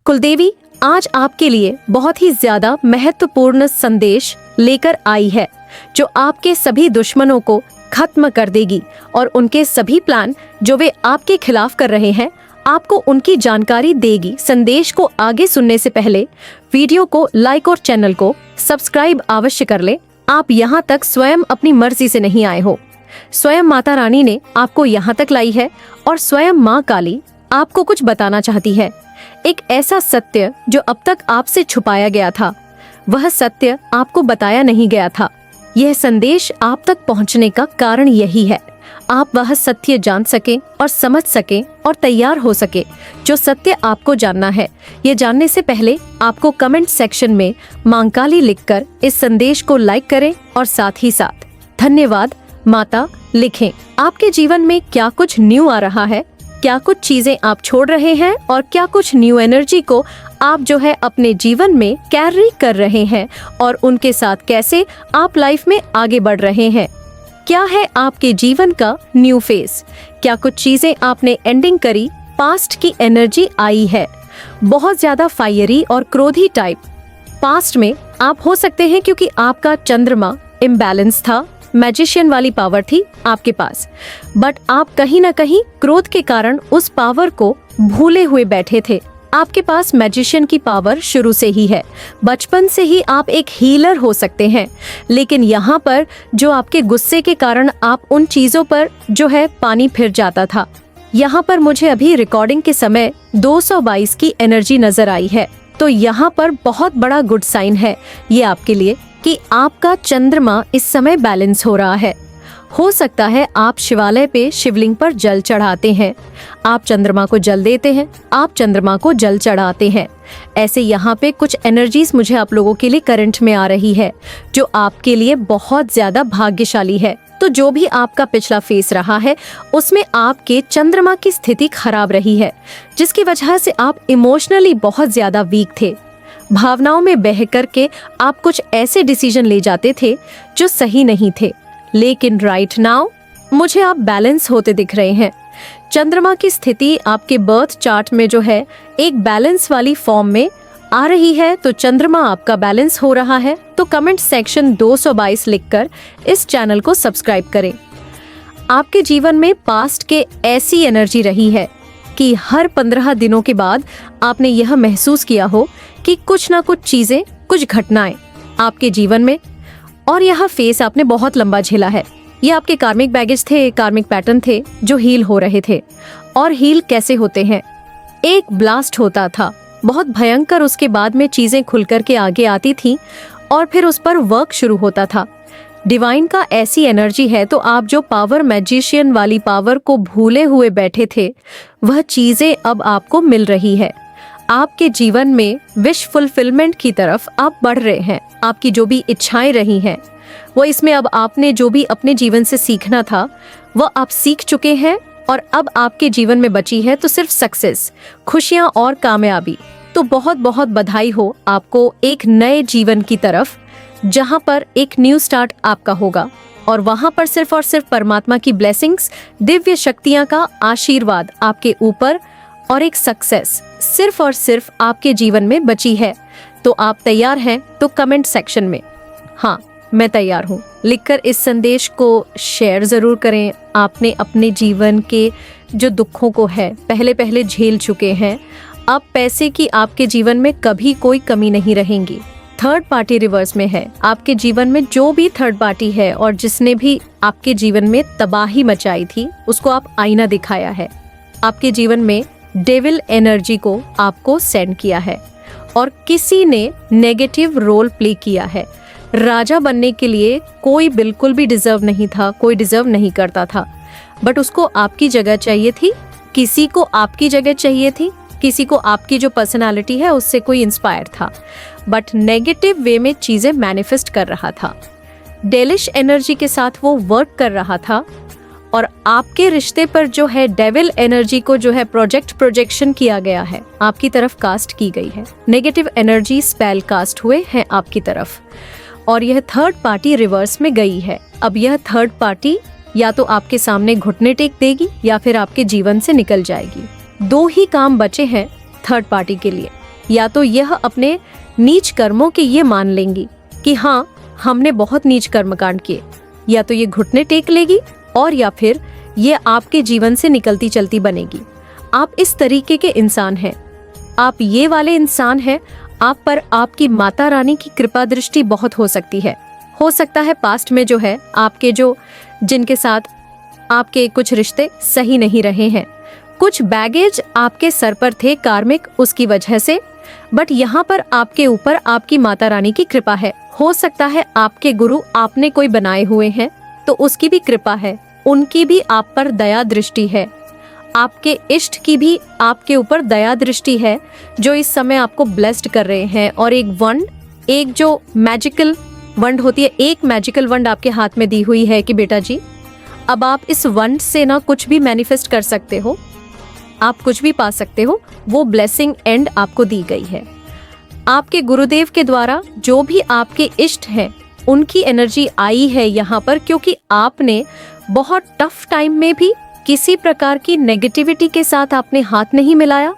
कुलदेवी आज आपके लिए बहुत ही ज्यादा महत्वपूर्ण संदेश लेकर आई है जो आपके सभी दुश्मनों को खत्म कर देगी और उनके सभी प्लान जो वे आपके खिलाफ कर रहे हैं आपको उनकी जानकारी देगी। संदेश को आगे सुनने से पहले वीडियो को लाइक और चैनल को सब्सक्राइब अवश्य कर ले। आप यहाँ तक स्वयं अपनी मर्जी से नहीं आए हो, स्वयं माता रानी ने आपको यहाँ तक लाई है और स्वयं माँ काली आपको कुछ बताना चाहती है। एक ऐसा सत्य जो अब तक आपसे छुपाया गया था, वह सत्य आपको बताया नहीं गया था। यह संदेश आप तक पहुंचने का कारण यही है, आप वह सत्य जान सके और समझ सके और तैयार हो सके जो सत्य आपको जानना है। ये जानने से पहले आपको कमेंट सेक्शन में मां काली लिखकर इस संदेश को लाइक करें और साथ ही साथ धन्यवाद माता लिखें। आपके जीवन में क्या कुछ न्यू आ रहा है, क्या कुछ चीजें आप छोड़ रहे हैं और क्या कुछ न्यू एनर्जी को आप जो है अपने जीवन में कैरी कर रहे हैं और उनके साथ कैसे आप लाइफ में आगे बढ़ रहे हैं। क्या है आपके जीवन का न्यू फेस, क्या कुछ चीजें आपने एंडिंग करी, पास्ट की एनर्जी आई है, बहुत ज्यादा फायरी और क्रोधी टाइप। पास्ट में आप हो सकते हैं क्योंकि आपका चंद्रमा इम्बैलेंस था, मैजिशियन वाली पावर थी आपके पास, बट आप कहीं ना कहीं क्रोध के कारण उस पावर को भूले हुए बैठे थे। आपके पास मैजिशियन की पावर शुरू से ही है, बचपन से ही आप एक हीलर हो सकते हैं, लेकिन यहाँ पर जो आपके गुस्से के कारण आप उन चीजों पर जो है पानी फिर जाता था। यहाँ पर मुझे अभी रिकॉर्डिंग के समय 222 की एनर्जी नजर आई है, तो यहाँ पर बहुत बड़ा गुड साइन है ये आपके लिए कि आपका चंद्रमा इस समय बैलेंस हो रहा है। हो सकता है आप शिवालय पे शिवलिंग पर जल चढ़ाते हैं, आप चंद्रमा को जल देते हैं, आप चंद्रमा को जल चढ़ाते हैं। ऐसे यहाँ पे कुछ एनर्जीज मुझे आप लोगों के लिए करंट में आ रही है जो आपके लिए बहुत ज्यादा भाग्यशाली है। तो जो भी आपका पिछला फेस रहा है उसमें आपके चंद्रमा की स्थिति खराब रही है, जिसकी वजह से आप इमोशनली बहुत ज्यादा वीक थे। भावनाओं में बह करके आप कुछ ऐसे डिसीजन ले जाते थे जो सही नहीं थे, लेकिन राइट नाउ मुझे आप बैलेंस होते दिख रहे हैं। चंद्रमा की स्थिति आपके बर्थ चार्ट में जो है एक बैलेंस वाली फॉर्म में आ रही है, तो चंद्रमा आपका बैलेंस हो रहा है। तो कमेंट सेक्शन 222 लिखकर इस चैनल को सब्सक्राइब करें। आपके जीवन में पास्ट के ऐसी एनर्जी रही है कि हर 15 दिनों के बाद आपने यह महसूस किया हो कि कुछ ना कुछ चीजें, कुछ घटनाएं आपके जीवन में, और यह फेस आपने बहुत लंबा झेला है। ये आपके कार्मिक बैगेज थे, कार्मिक पैटर्न थे जो हील हो रहे थे। और हील कैसे होते हैं? एक ब्लास्ट होता था बहुत भयंकर, उसके बाद में चीजें खुलकर के आगे आती थी और फिर उस पर वर्क शुरू होता था। डिवाइन का ऐसी एनर्जी है, तो आप जो पावर मैजिशियन वाली पावर को भूले हुए बैठे थे वह चीजें अब आपको मिल रही है। आपके जीवन में विश फुलफिलमेंट की तरफ आप बढ़ रहे हैं। आपकी जो भी इच्छाएं रही हैं वो इसमें अब आपने जो भी अपने जीवन से सीखना था वह आप सीख चुके हैं और अब आपके जीवन में बची है तो सिर्फ सक्सेस, खुशियां और कामयाबी। तो बहुत बहुत बधाई हो आपको एक नए जीवन की तरफ, जहां पर एक न्यू स्टार्ट आपका होगा और वहां पर सिर्फ और सिर्फ परमात्मा की ब्लेसिंग्स, दिव्य शक्तियां का आशीर्वाद आपके ऊपर और एक सक्सेस सिर्फ और सिर्फ आपके जीवन में बची है। तो आप तैयार हैं? तो कमेंट सेक्शन में हाँ मैं तैयार हूँ लिखकर इस संदेश को शेयर जरूर करें। आपने अपने जीवन के जो दुखों को है पहले झेल चुके हैं, अब पैसे की आपके जीवन में कभी कोई कमी नहीं रहेंगी। थर्ड पार्टी रिवर्स में है आपके जीवन में, जो भी थर्ड पार्टी है और जिसने भी आपके जीवन में तबाही मचाई थी उसको आप आईना दिखाया है। आपके जीवन में डेविल एनर्जी को आपको सेंड किया है और किसी ने नेगेटिव रोल प्ले किया है। राजा बनने के लिए कोई बिल्कुल भी डिजर्व नहीं था, कोई डिजर्व नहीं करता था, बट उसको आपकी जगह चाहिए थी, किसी को आपकी जगह चाहिए थी, किसी को आपकी जो पर्सनालिटी है उससे कोई इंस्पायर था, बट नेगेटिव वे में चीजें मैनिफेस्ट कर रहा था। डेलिश एनर्जी के साथ वो वर्क कर रहा था और आपके रिश्ते पर जो है डेविल एनर्जी को जो है प्रोजेक्शन किया गया है, आपकी तरफ कास्ट की गई है। नेगेटिव एनर्जी स्पेल कास्ट हुए हैं आपकी तरफ और यह थर्ड पार्टी रिवर्स में गई है। अब यह थर्ड पार्टी या तो आपके सामने घुटने टेक देगी या फिर आपके जीवन से निकल जाएगी। दो ही काम बचे हैं थर्ड पार्टी के लिए। या तो यह अपने नीच कर्मों के ये मान लेंगी कि हाँ हमने बहुत नीच कर्मकांड किए, या तो ये घुटने टेक लेगी, और या फिर ये आपके जीवन से निकलती चलती बनेगी। आप इस तरीके के इंसान हैं, आप ये वाले इंसान हैं। आप पर आपकी माता रानी की कृपा दृष्टि बहुत हो सकती है। हो सकता है पास्ट में जो है आपके जिनके साथ आपके कुछ रिश्ते सही नहीं रहे हैं, कुछ बैगेज आपके सर पर थे कार्मिक, उसकी वजह से, बट यहाँ पर आपके ऊपर आपकी माता रानी की कृपा है। हो सकता है आपके गुरु आपने कोई बनाए हुए हैं तो उसकी भी कृपा है, उनकी भी आप पर दया दृष्टि है। आपके इष्ट की भी आपके ऊपर दया दृष्टि है, जो इस समय आपको ब्लेस्ड कर रहे हैं। और एक जो मैजिकल वंड होती है, एक मैजिकल वंड आपके हाथ में दी हुई है कि बेटा जी अब आप इस वंड से ना कुछ भी मैनिफेस्ट कर सकते हो, आप कुछ भी पा सकते हो। वो ब्लेसिंग एंड आपको दी गई है। आपके गुरुदेव के द्वारा जो भी आपके इष्ट हैं उनकी एनर्जी आई है यहाँ पर, क्योंकि आपने बहुत टफ टाइम में भी किसी प्रकार की नेगेटिविटी के साथ आपने हाथ नहीं मिलाया।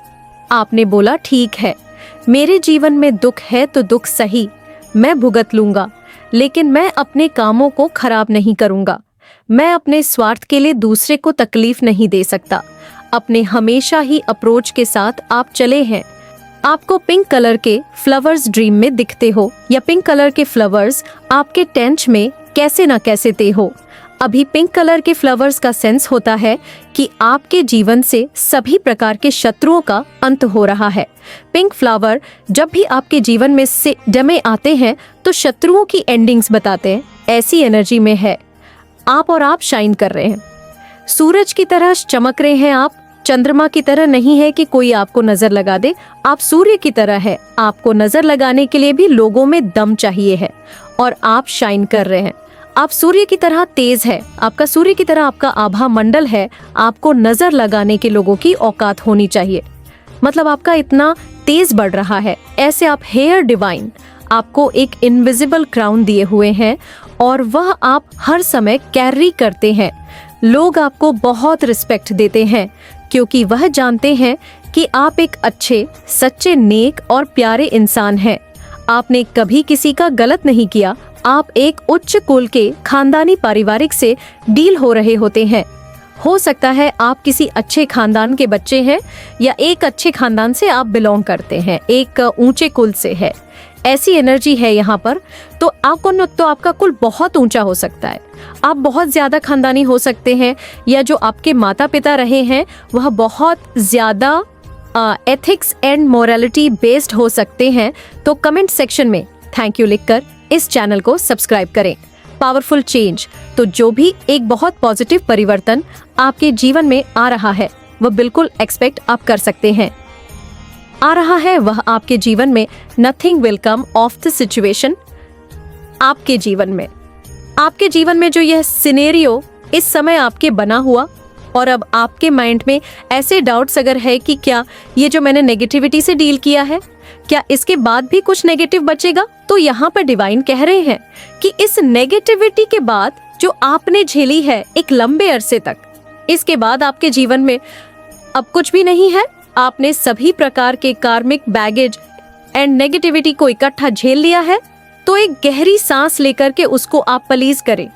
आपने बोला ठीक है, मेरे जीवन में दुख है तो दुख सही, मैं भुगत लूंगा, लेकिन मैं अपने कामों को खराब नहीं करूंगा। मैं अपने स्वार्थ के लिए दूसरे को तकलीफ नहीं दे सकता। अपने हमेशा ही अप्रोच के साथ आप चले हैं। आपको पिंक कलर के फ्लावर्स ड्रीम में दिखते हो, या पिंक कलर के फ्लावर्स आपके टेंट में कैसे ना कैसे थे हो। अभी पिंक कलर के फ्लावर्स का सेंस होता है कि आपके जीवन से सभी प्रकार के शत्रुओं का अंत हो रहा है। पिंक फ्लावर जब भी आपके जीवन में से डमे आते हैं तो शत्रुओं की एंडिंग्स बताते हैं। ऐसी एनर्जी में है आप, और आप शाइन कर रहे हैं, सूरज की तरह चमक रहे हैं आप। चंद्रमा की तरह नहीं है कि कोई आपको नजर लगा दे, आप सूर्य की तरह है। आपको नजर लगाने के लिए भी लोगों में दम चाहिए है, और आप शाइन कर रहे हैं। आप सूर्य की तरह तेज है, आपका सूर्य की तरह आपका आभा मंडल है। आपको नजर लगाने के लोगों की औकात होनी चाहिए, मतलब आपका इतना तेज बढ़ रहा है। ऐसे आप हेयर डिवाइन, आपको एक इनविजिबल क्राउन दिए हुए हैं, और वह आप हर समय कैरी करते हैं। लोग आपको बहुत रिस्पेक्ट देते हैं, क्योंकि वह जानते हैं कि आप एक अच्छे, सच्चे, नेक और प्यारे इंसान हैं। आपने कभी किसी का गलत नहीं किया। आप एक उच्च कुल के खानदानी पारिवारिक से डील हो रहे होते हैं। हो सकता है आप किसी अच्छे खानदान के बच्चे हैं, या एक अच्छे खानदान से आप बिलोंग करते हैं, एक ऊंचे कुल से है। ऐसी एनर्जी है यहाँ पर। तो आपका कुल बहुत ऊंचा हो सकता है, आप बहुत ज्यादा खानदानी हो सकते हैं, या जो आपके माता पिता रहे हैं वह बहुत ज्यादा एथिक्स एंड मोरालिटी बेस्ड हो सकते हैं। तो कमेंट सेक्शन में थैंक यू लिखकर इस चैनल को सब्सक्राइब करें। पावरफुल चेंज, तो जो भी एक बहुत पॉजिटिव परिवर्तन आपके जीवन में आ रहा है वह बिल्कुल एक्सपेक्ट आप कर सकते हैं। आ रहा है वह आपके जीवन में, nothing will come of the situation. आपके जीवन में जो यह सिनेरियो इस समय आपके बना हुआ, और अब आपके माइंड में ऐसे डाउट्स अगर है कि क्या ये जो मैंने नेगेटिविटी से डील किया है, क्या इसके बाद भी कुछ नेगेटिव बचेगा, तो यहाँ पर डिवाइन कह रहे हैं कि इस नेगेटिविटी के बाद जो आपने झेली है एक लंबे अरसे तक, इसके बाद आपके जीवन में अब कुछ भी नहीं है। आपने सभी प्रकार के कार्मिक बैगेज एंड नेगेटिविटी को इकट्ठा झेल लिया है। तो एक गहरी सांस लेकर के उसको आप पलीज करें,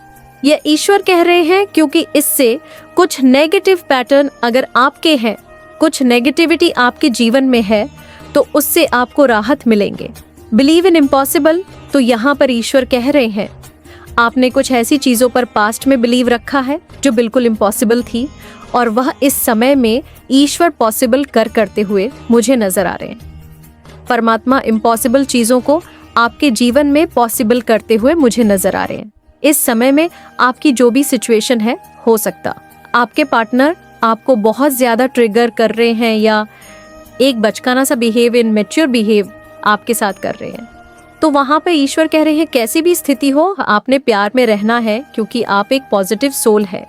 यह ईश्वर कह रहे हैं, क्योंकि इससे कुछ नेगेटिव पैटर्न अगर आपके हैं, कुछ नेगेटिविटी आपके जीवन में है, तो उससे आपको राहत मिलेंगे। बिलीव इन इम्पॉसिबल, तो यहाँ पर ईश्वर कह रहे हैं आपने कुछ ऐसी चीजों पर पास्ट में बिलीव रखा है जो बिल्कुल इम्पॉसिबल थी, और वह इस समय में ईश्वर पॉसिबल करते हुए मुझे नजर आ रहे हैं। परमात्मा इम्पॉसिबल चीजों को आपके जीवन में पॉसिबल करते हुए मुझे नजर आ रहे हैं। इस समय में आपकी जो भी सिचुएशन है, हो सकता आपके पार्टनर आपको बहुत ज्यादा ट्रिगर कर रहे हैं, या एक बचकाना सा बिहेव, इन मैच्योर बिहेव आपके साथ कर रहे हैं, तो वहां पे ईश्वर कह रहे हैं कैसी भी स्थिति हो आपने प्यार में रहना है, क्योंकि आप एक पॉजिटिव सोल है,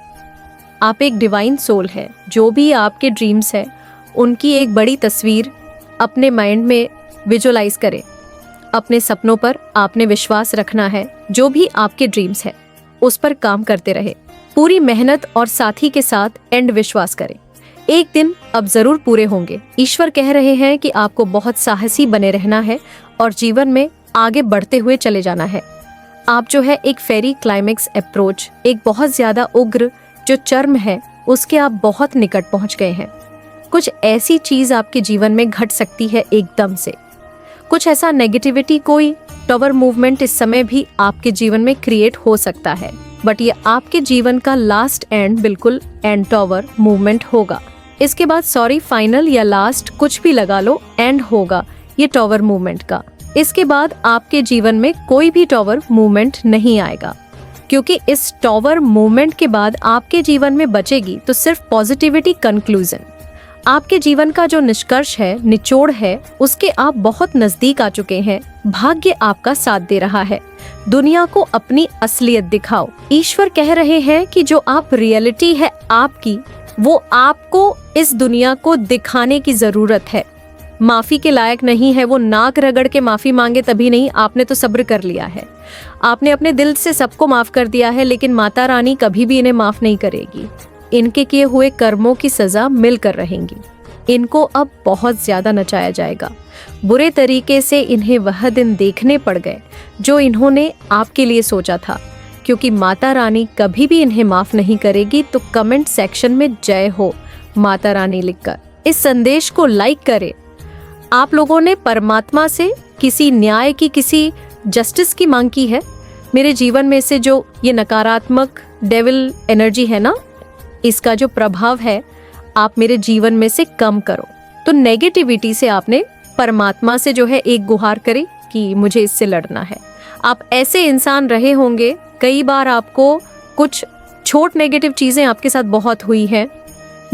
आप एक डिवाइन सोल है। जो भी आपके ड्रीम्स है उनकी एक बड़ी तस्वीर अपने माइंड में विजुअलाइज करें। अपने सपनों पर आपने विश्वास रखना है। जो भी आपके ड्रीम्स है उस पर काम करते रहे, पूरी मेहनत और साथी के साथ एंड विश्वास करें। एक दिन अब जरूर पूरे होंगे। ईश्वर कह रहे हैं कि आपको बहुत साहसी बने रहना है और जीवन में आगे बढ़ते हुए चले जाना है। आप जो है एक फेरी क्लाइमेक्स अप्रोच, एक बहुत ज्यादा उग्र जो चरम है, उसके आप बहुत निकट पहुंच गए हैं। कुछ ऐसी चीज आपके जीवन में घट सकती है एकदम से, कुछ ऐसा नेगेटिविटी, कोई टॉवर मूवमेंट इस समय भी आपके जीवन में क्रिएट हो सकता है, बट ये आपके जीवन का लास्ट एंड, बिल्कुल एंड टॉवर मूवमेंट होगा। इसके बाद सॉरी फाइनल या लास्ट कुछ भी लगा लो, एंड होगा ये टॉवर मूवमेंट का। इसके बाद आपके जीवन में कोई भी टॉवर मूवमेंट नहीं आएगा, क्योंकि इस टॉवर मूवमेंट के बाद आपके जीवन में बचेगी तो सिर्फ पॉजिटिविटी कंक्लूजन। आपके जीवन का जो निष्कर्ष है, निचोड़ है, उसके आप बहुत नजदीक आ चुके हैं। भाग्य आपका साथ दे रहा है। दुनिया को अपनी असलियत दिखाओ। ईश्वर कह रहे हैं कि जो आप रियलिटी है आपकी, वो आपको इस दुनिया को दिखाने की जरूरत है। माफी के लायक नहीं है वो, नाक रगड़ के माफी मांगे तभी नहीं, आपने तो सब्र कर लिया है, आपने अपने दिल से सबको माफ कर दिया है, लेकिन माता रानी कभी भी इन्हें माफ नहीं करेगी। इनके किए हुए कर्मों की सजा मिलकर रहेंगी। इनको अब बहुत ज्यादा नचाया जाएगा। बुरे तरीके से इन्हें वह दिन देखने पड़ गए जो इन्होंने आपके लिए सोचा था, क्योंकि माता रानी कभी भी इन्हें माफ नहीं करेगी। तो कमेंट सेक्शन में जय हो माता रानी लिखकर इस संदेश को लाइक करें। आप लोगों ने परमात्मा से किसी न्याय की, किसी जस्टिस की मांग की है। मेरे जीवन में से जो ये नकारात्मक डेविल एनर्जी है ना, इसका जो प्रभाव है आप मेरे जीवन में से कम करो। तो नेगेटिविटी से आपने परमात्मा से जो है एक गुहार करी कि मुझे इससे लड़ना है। आप ऐसे इंसान रहे होंगे, कई बार आपको कुछ छोट नेगेटिव चीजें आपके साथ बहुत हुई हैं,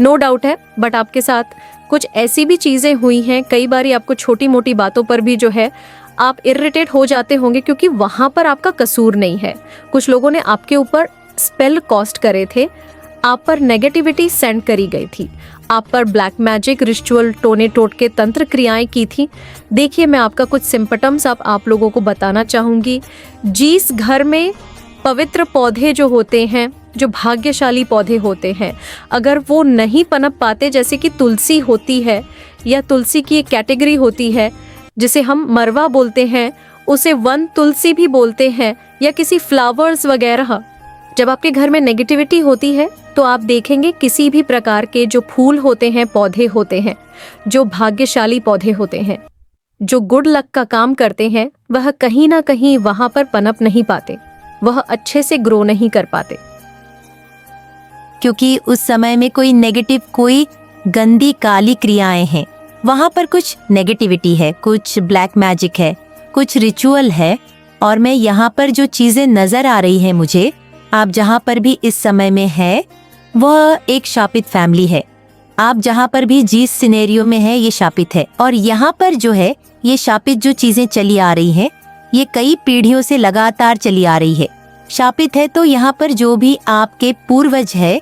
नो डाउट है, बट आपके साथ कुछ ऐसी भी चीजें हुई हैं, कई बार आपको छोटी मोटी बातों पर भी जो है आप इरिटेट हो जाते होंगे, क्योंकि वहां पर आपका कसूर नहीं है। कुछ लोगों ने आपके ऊपर स्पेल कॉस्ट करे थे, आप पर नेगेटिविटी सेंड करी गई थी, आप पर ब्लैक मैजिक, रिचुअल, टोने टोटके, तंत्र क्रियाएं की थी। देखिए, मैं आपका कुछ सिम्पटम्स आप लोगों को बताना चाहूंगी। जिस घर में पवित्र पौधे जो होते हैं, जो भाग्यशाली पौधे होते हैं, अगर वो नहीं पनप पाते, जैसे कि तुलसी होती है, या तुलसी की एक कैटेगरी होती है जिसे हम मरवा बोलते हैं, उसे वन तुलसी भी बोलते हैं, या किसी फ्लावर्स वगैरह। जब आपके घर में नेगेटिविटी होती है तो आप देखेंगे किसी भी प्रकार के जो फूल होते हैं, पौधे होते हैं, जो भाग्यशाली पौधे होते हैं, जो गुड लक का काम करते हैं, वह कहीं ना कहीं वहां पर पनप नहीं पाते, वह अच्छे से ग्रो नहीं कर पाते, क्योंकि उस समय में कोई नेगेटिव, कोई गंदी काली क्रियाएं हैं, वहां पर कुछ नेगेटिविटी है, कुछ ब्लैक मैजिक है, कुछ रिचुअल है। और मैं यहाँ पर जो चीजें नजर आ रही है मुझे, आप जहाँ पर भी इस समय में है, वह एक शापित फैमिली है। आप जहाँ पर भी जिस सिनेरियो में है, ये शापित है। और यहाँ पर जो है, ये शापित जो चीजें चली आ रही हैं, ये कई पीढ़ियों से लगातार चली आ रही है। शापित है तो यहाँ पर जो भी आपके पूर्वज है,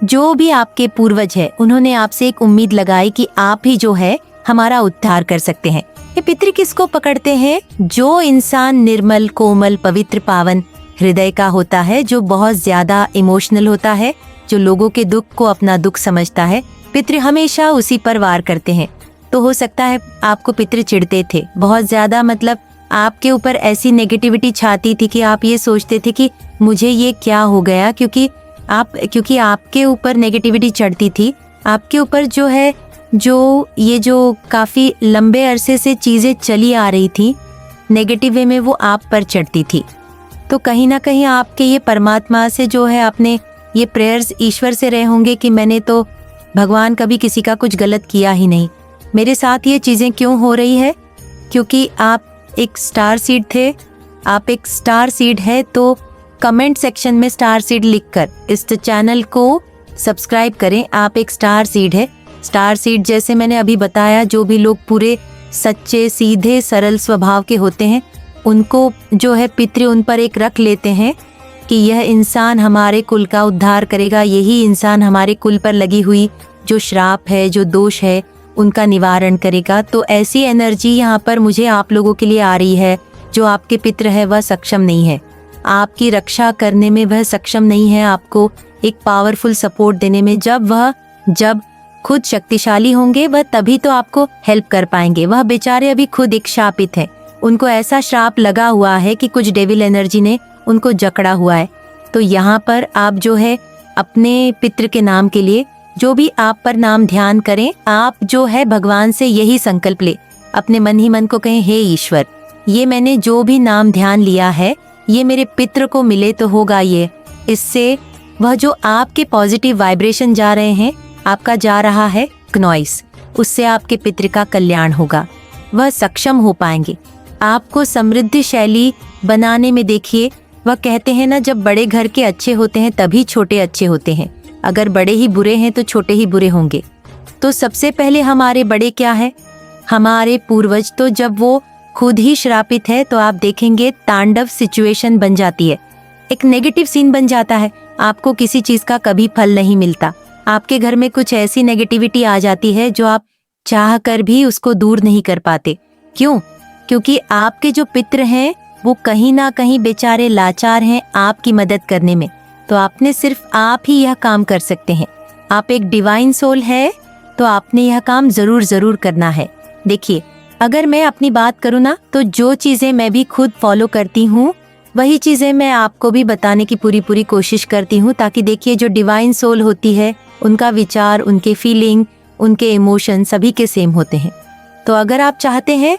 जो भी आपके पूर्वज है, उन्होंने आपसे एक उम्मीद लगाई कि आप ही जो है हमारा उद्धार कर सकते हैं। ये पितृ किसको पकड़ते हैं? जो इंसान निर्मल, कोमल, पवित्र, पावन हृदय का होता है, जो बहुत ज्यादा इमोशनल होता है, जो लोगों के दुख को अपना दुख समझता है, पितृ हमेशा उसी पर वार करते हैं। तो हो सकता है आपको पितृ चिढ़ते थे बहुत ज्यादा, मतलब आपके ऊपर ऐसी नेगेटिविटी छाती थी कि आप ये सोचते थे कि मुझे ये क्या हो गया, क्योंकि आपके ऊपर नेगेटिविटी चढ़ती थी। आपके ऊपर जो है, जो काफी लंबे अरसे से चीजें चली आ रही थी नेगेटिव वे में, वो आप पर चढ़ती थी। तो कहीं ना कहीं आपके ये परमात्मा से जो है, आपने ये प्रेयर्स ईश्वर से रहे होंगे कि मैंने तो भगवान कभी किसी का कुछ गलत किया ही नहीं, मेरे साथ ये चीजें क्यों हो रही है? क्योंकि आप एक स्टार सीड थे, आप एक स्टार सीड है। तो कमेंट सेक्शन में स्टार सीड लिखकर इस चैनल को सब्सक्राइब करें। आप एक स्टार सीड है। स्टार सीड जैसे मैंने अभी बताया, जो भी लोग पूरे सच्चे, सीधे, सरल स्वभाव के होते हैं, उनको जो है पितृ उन पर एक रख लेते हैं कि यह इंसान हमारे कुल का उद्धार करेगा, यही इंसान हमारे कुल पर लगी हुई जो श्राप है, जो दोष है, उनका निवारण करेगा। तो ऐसी एनर्जी यहाँ पर मुझे आप लोगों के लिए आ रही है। जो आपके पितृ है वह सक्षम नहीं है, आपकी रक्षा करने में वह सक्षम नहीं है, आपको एक पावरफुल सपोर्ट देने में। जब खुद शक्तिशाली होंगे वह तभी तो आपको हेल्प कर पाएंगे। वह बेचारे अभी खुद एक शापित हैं, उनको ऐसा श्राप लगा हुआ है कि कुछ डेविल एनर्जी ने उनको जकड़ा हुआ है। तो यहाँ पर आप जो है अपने पितृ के नाम के लिए जो भी आप पर नाम ध्यान करें, आप जो है भगवान से यही संकल्प ले, अपने मन ही मन को कहें, हे ईश्वर, ये मैंने जो भी नाम ध्यान लिया है ये मेरे पितृ को मिले तो होगा ये। इससे वह जो आपके पॉजिटिव वाइब्रेशन जा रहे हैं, आपका जा रहा है नॉइस, उससे आपके पितृ का कल्याण होगा, वह सक्षम हो पाएंगे। आपको समृद्धिशाली बनाने में देखिए, वह कहते हैं ना, जब बड़े घर के अच्छे होते हैं तभी छोटे अच्छे होते हैं। अगर बड़े ही बुरे हैं तो छोटे ही बुरे होंगे। तो सबसे पहले हमारे बड़े क्या है, हमारे पूर्वज। तो जब वो खुद ही श्रापित है तो आप देखेंगे तांडव सिचुएशन बन जाती है, एक नेगेटिव सीन बन जाता है, आपको किसी चीज का कभी फल नहीं मिलता। आपके घर में कुछ ऐसी नेगेटिविटी आ जाती है जो आप चाह कर भी उसको दूर नहीं कर पाते। क्यों? क्योंकि आपके जो पितृ हैं वो कहीं ना कहीं बेचारे लाचार हैं आपकी मदद करने में। तो आपने सिर्फ आप ही यह काम कर सकते हैं। आप एक डिवाइन सोल है तो आपने यह काम जरूर जरूर करना है। देखिए, अगर मैं अपनी बात करूँ ना, तो जो चीजें मैं भी खुद फॉलो करती हूँ वही चीजें मैं आपको भी बताने की पूरी कोशिश करती हूँ, ताकि देखिए जो डिवाइन सोल होती है उनका विचार, उनके फीलिंग, उनके इमोशन सभी के सेम होते हैं। तो अगर आप चाहते हैं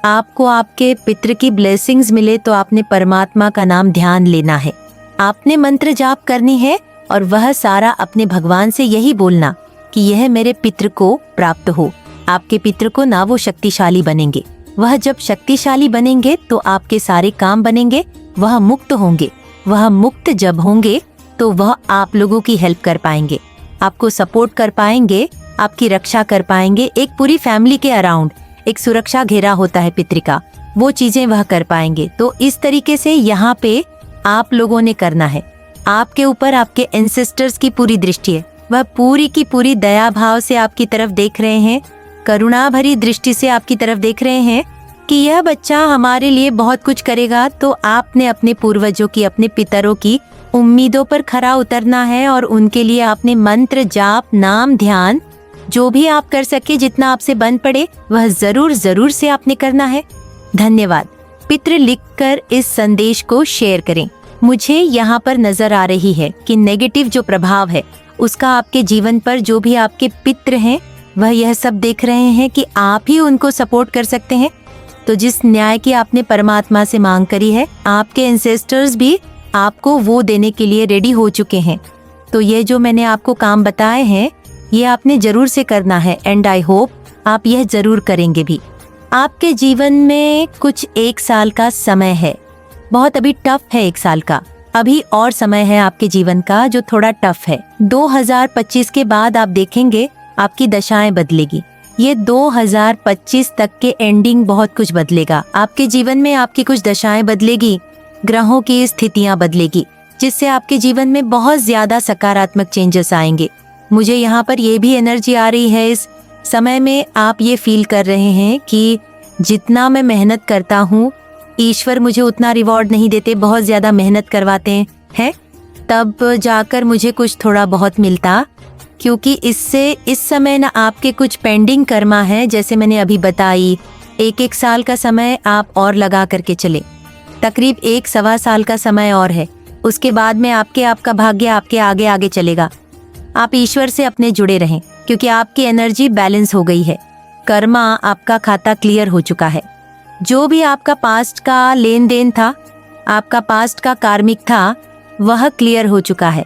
आपको आपके पितृ की ब्लेसिंग्स मिले तो आपने परमात्मा का नाम ध्यान लेना है, आपने मंत्र जाप करनी है और वह सारा अपने भगवान से यही बोलना कि यह मेरे पितृ को प्राप्त हो। आपके पितृ को ना वो शक्तिशाली बनेंगे, वह जब शक्तिशाली बनेंगे तो आपके सारे काम बनेंगे, वह मुक्त होंगे। वह मुक्त जब होंगे तो वह आप लोगों की हेल्प कर पाएंगे, आपको सपोर्ट कर पाएंगे, आपकी रक्षा कर पाएंगे। एक पूरी फैमिली के अराउंड एक सुरक्षा घेरा होता है पितृ का, वो चीजें वह कर पाएंगे। तो इस तरीके से यहाँ पे आप लोगों ने करना है। आपके ऊपर आपके एंसेस्टर्स की पूरी दृष्टि है, वह पूरी की पूरी दया भाव से आपकी तरफ देख रहे हैं, करुणा भरी दृष्टि से आपकी तरफ देख रहे हैं कि यह बच्चा हमारे लिए बहुत कुछ करेगा। तो आपने अपने पूर्वजों की, अपने पितरों की उम्मीदों पर खरा उतरना है और उनके लिए आपने मंत्र जाप, नाम ध्यान, जो भी आप कर सके, जितना आपसे बन पड़े वह जरूर जरूर से आपने करना है। धन्यवाद। पितृ लिखकर इस संदेश को शेयर करें। मुझे यहाँ पर नजर आ रही है कि नेगेटिव जो प्रभाव है उसका आपके जीवन पर, जो भी आपके पितृ हैं वह यह सब देख रहे हैं कि आप ही उनको सपोर्ट कर सकते हैं। तो जिस न्याय की आपने परमात्मा से मांग करी है, आपके एंसेस्टर्स भी आपको वो देने के लिए रेडी हो चुके हैं। तो ये जो मैंने आपको काम बताए हैं ये आपने जरूर से करना है, एंड आई होप आप यह जरूर करेंगे भी। आपके जीवन में कुछ 1 साल का समय है, बहुत अभी टफ है 1 साल का, अभी और समय है आपके जीवन का जो थोड़ा टफ है। 2025 के बाद आप देखेंगे आपकी दशाएं बदलेगी। ये 2025 तक के एंडिंग बहुत कुछ बदलेगा आपके जीवन में, आपकी कुछ दशाएं बदलेगी, ग्रहों की स्थितियां बदलेगी, जिससे आपके जीवन में बहुत ज्यादा सकारात्मक चेंजेस आएंगे। मुझे यहाँ पर ये भी एनर्जी आ रही है, इस समय में आप ये फील कर रहे हैं कि जितना मैं मेहनत करता हूँ ईश्वर मुझे उतना रिवॉर्ड नहीं देते, बहुत ज्यादा मेहनत करवाते हैं, तब जाकर मुझे कुछ थोड़ा बहुत मिलता। क्योंकि इससे इस समय ना आपके कुछ पेंडिंग कर्मा है, जैसे मैंने अभी बताई, 1 साल का समय आप और लगा करके चले, तकरीब 1-1.25 साल का समय और है। उसके बाद में आपका भाग्य आपके आगे आगे चलेगा। आप ईश्वर से अपने जुड़े रहें, क्योंकि आपकी एनर्जी बैलेंस हो गई है, कर्मा आपका खाता क्लियर हो चुका है। जो भी आपका पास्ट का लेन देन था, आपका पास्ट का कार्मिक था, वह क्लियर हो चुका है।